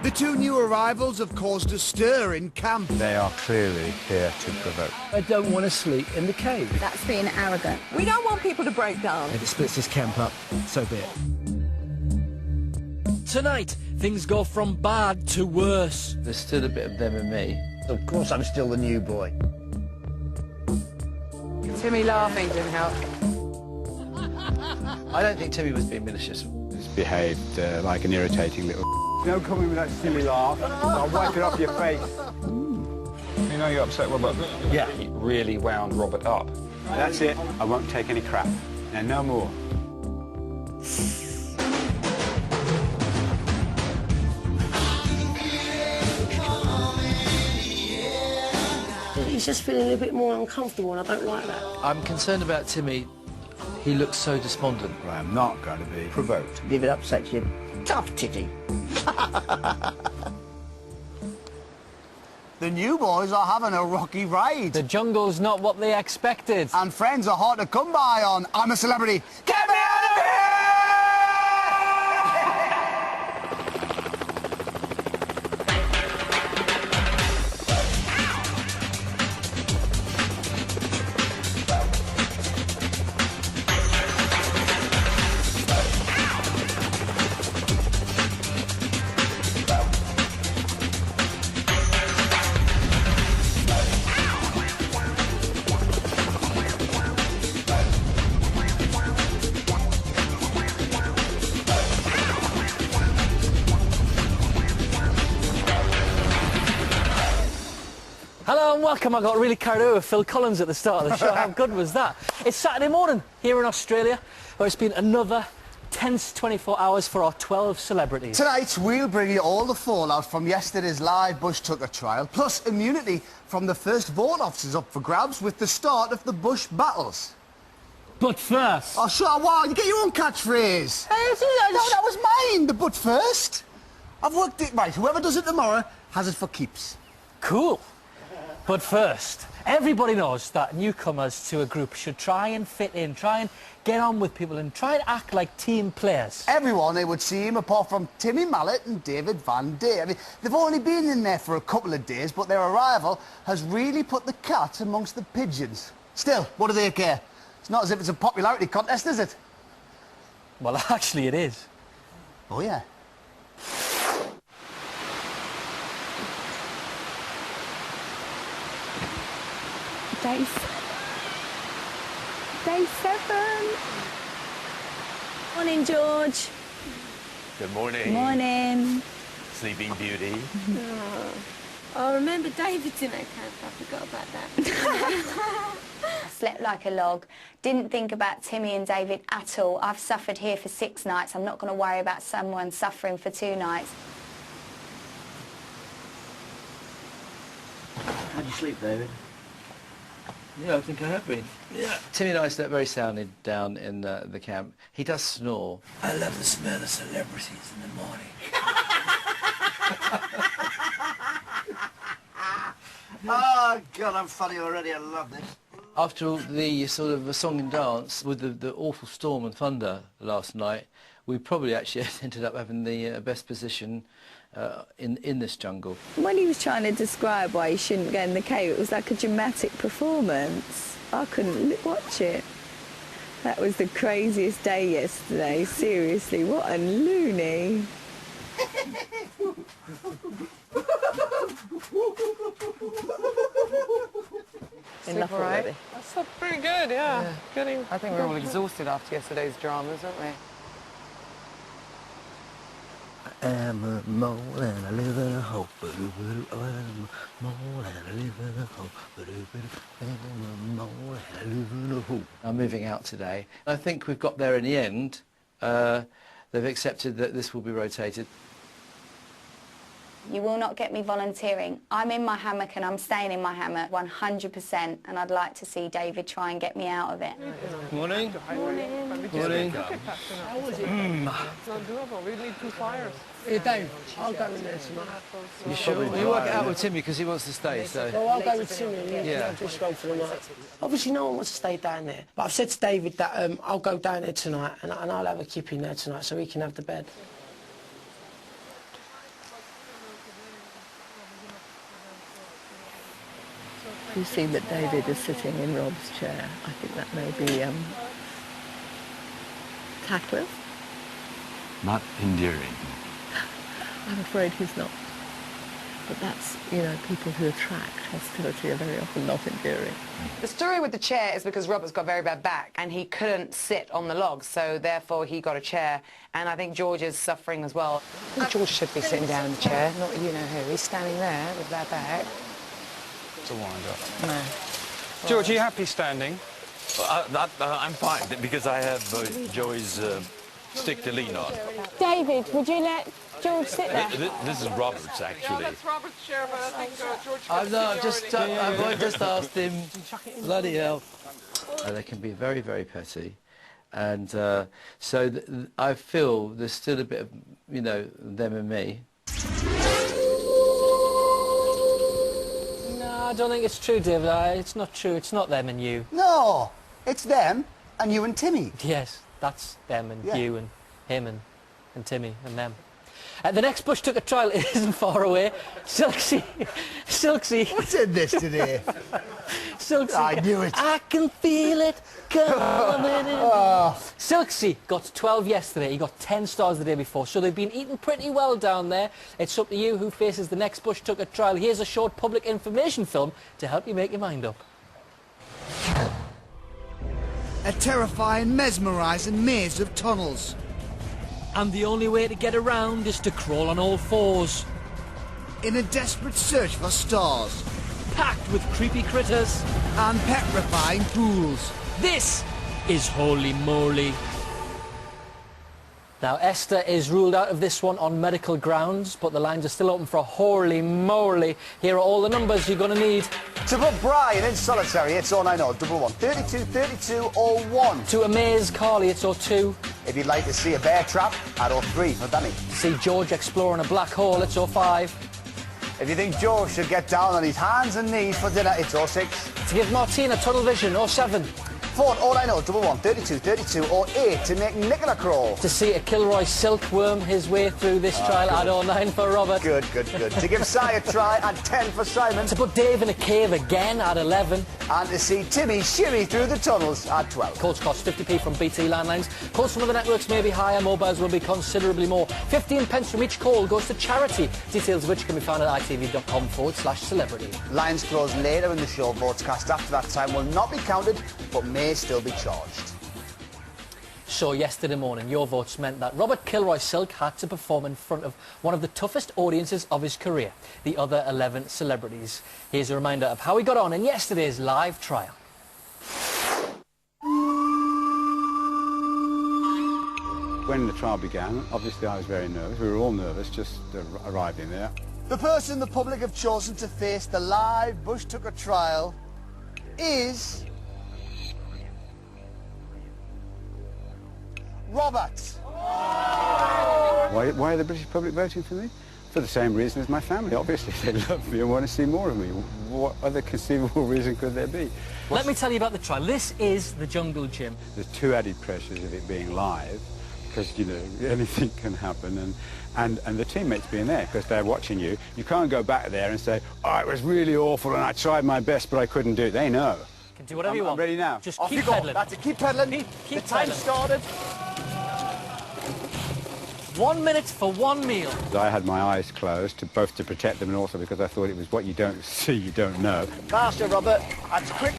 The two new arrivals have caused a stir in camp. They are clearly here to provoke. I don't want to sleep in the cave. That's being arrogant. We don't want people to break down. If it splits this camp up, so be it. Tonight, things go from bad to worse. There's still a bit of them in me. Of course I'm still the new boy. Timmy laughing didn't help. I don't think Timmy was being malicious. He's behaved like an irritating little... Don't come in with that silly laugh. I'll wipe it off your face. You know you're upset, Robert? Yeah. He really wound Robert up. That's it. I won't take any crap. Now, no more. He's just feeling a bit more uncomfortable, and I don't like that. I'm concerned about Timmy. He looks so despondent. Well, I'm not going to be provoked. If it upsets you, tough titty. The new boys are having a rocky ride. The jungle's not what they expected. And friends are hard to come by on I'm a Celebrity. Get me out of here! Hello and welcome. I got really carried away with Phil Collins at the start of the show. How good was that? It's Saturday morning here in Australia, where it's been another tense 24 hours for our 12 celebrities. Tonight, we'll bring you all the fallout from yesterday's live Bush Tucker trial, plus immunity from the first vault officers up for grabs with the start of the Bush battles. But first... Oh, sure, wow, you get your own catchphrase. Hey, no, that was mine, the but first. I've worked it right. Whoever does it tomorrow has it for keeps. Cool. But first, everybody knows that newcomers to a group should try and fit in, try and get on with people and try and act like team players. Everyone, it would seem, apart from Timmy Mallet and David Van Day. I mean, they've only been in there for a couple of days, but their arrival has really put the cat amongst the pigeons. Still, what do they care? It's not as if it's a popularity contest, is it? Well, actually it is. Oh, yeah. Day 7. Morning, George. Good morning. Morning. Sleeping Beauty. Oh, remember David's in our camp. I forgot about that. I slept like a log. Didn't think about Timmy and David at all. I've suffered here for 6 nights. I'm not going to worry about someone suffering for 2 nights. How do you sleep, David? Yeah, I think I have been. Yeah. Timmy and I slept very soundly down in the camp. He does snore. I love the smell of celebrities in the morning. Oh, God, I'm funny already. I love this. After all the sort of song and dance with the awful storm and thunder last night, we probably actually ended up having the best position in this jungle. When he was trying to describe why he shouldn't go in the cave, it was like a dramatic performance. I couldn't watch it. That was the craziest day yesterday. Seriously, what a loony. Enough already. That's pretty good, yeah. Getting. I think we're all exhausted after yesterday's dramas, aren't we? I am a mole and I live in a hole. I am a mole and I live in a hole. I am a mole and I live in a hole. I'm moving out today. I think we've got there in the end. They've accepted that this will be rotated. You will not get me volunteering. I'm in my hammock and I'm staying in my hammock 100%, and I'd like to see David try and get me out of it. Morning. Morning. Morning. How was it? It's not doable. We need 2 fires. Hey, Dave, I'll go in there tonight. You sure? You work it out with Timmy because he wants to stay, so... Well, I'll go with Timmy, Yeah. Just go for the night. Obviously, no one wants to stay down there. But I've said to David that I'll go down there tonight and I'll have a kip in there tonight so he can have the bed. you see that David is sitting in Rob's chair? I think that may be tactless. Not endearing. I'm afraid he's not. But that's, you know, people who attract hostility are very often not endearing. The story with the chair is because Robert's got very bad back and he couldn't sit on the log, so therefore he got a chair. And I think George is suffering as well. George should be sitting down in the chair, not you know who. He's standing there with bad back. It's a wind-up. No. George, are you happy standing? I'm fine, because I have Joey's stick to lean on. David, would you let George sit there? This is Robert's, actually. Yeah, that's Robert's chair, but I think George I've just asked him, bloody hell. They can be very, very petty. And so I feel there's still a bit of, you know, them and me. No, I don't think it's true, David. It's not true. It's not them and you. No, it's them and you and Timmy. Yes, that's them and you and him and Timmy and them. The next Bush Tucker trial isn't far away. Silksy. What's in this today? Silksy. I knew it. I can feel it coming in. Silksy got 12 yesterday. He got 10 stars the day before. So they've been eating pretty well down there. It's up to you who faces the next Bush Tucker trial. Here's a short public information film to help you make your mind up. A terrifying, mesmerising maze of tunnels. And the only way to get around is to crawl on all fours. In a desperate search for stars. Packed with creepy critters. And petrifying pools. This is Holy Moly. Now, Esther is ruled out of this one on medical grounds, but the lines are still open for Holy Moly. Here are all the numbers you're going to need. To put Brian in solitary, it's 090 11 32 32 01. To amaze Carly, it's 02. If you'd like to see a bear trap, at 03 for Danny. To see George exploring a black hole, it's 05. If you think George should get down on his hands and knees for dinner, it's 06. To give Martina tunnel vision, 07. Phone 090 11 32 32 08 to make Nicola crawl. To see a Kilroy silkworm his way through this trial, at 09 for Robert. Good. To give Si a try, at 10 for Simon. To put Dave in a cave again, at 11. And to see Timmy shimmy through the tunnels, at 12. Calls cost 50p from BT landlines. Calls from other networks may be higher, mobiles will be considerably more. 15 pence from each call goes to charity, details of which can be found at itv.com/celebrity. Lines close later in the show. Votes cast after that time will not be counted, but may still be charged. So yesterday morning, your votes meant that Robert Kilroy Silk had to perform in front of one of the toughest audiences of his career, the other 11 celebrities. Here's a reminder of how he got on in yesterday's live trial. When the trial began, obviously I was very nervous. We were all nervous just arriving there. The person the public have chosen to face the live Bush Tucker trial is Robert. Why are the British public voting for me? For the same reason as my family. Obviously, they love me and want to see more of me. What other conceivable reason could there be? Let me tell you about the trial. This is the Jungle Gym. There's two added pressures of it being live, because, you know, anything can happen, and the teammates being there, because they're watching you. You can't go back there and say, oh, it was really awful and I tried my best but I couldn't do it. They know. You can do whatever you want. I'm ready now. Just Off keep you go. pedaling. That's it. Keep pedaling. Keep the time pedaling. started. 1 minute for one meal. I had my eyes closed, both to protect them and also because I thought it was what you don't see, you don't know. Faster, Robert. That's quick.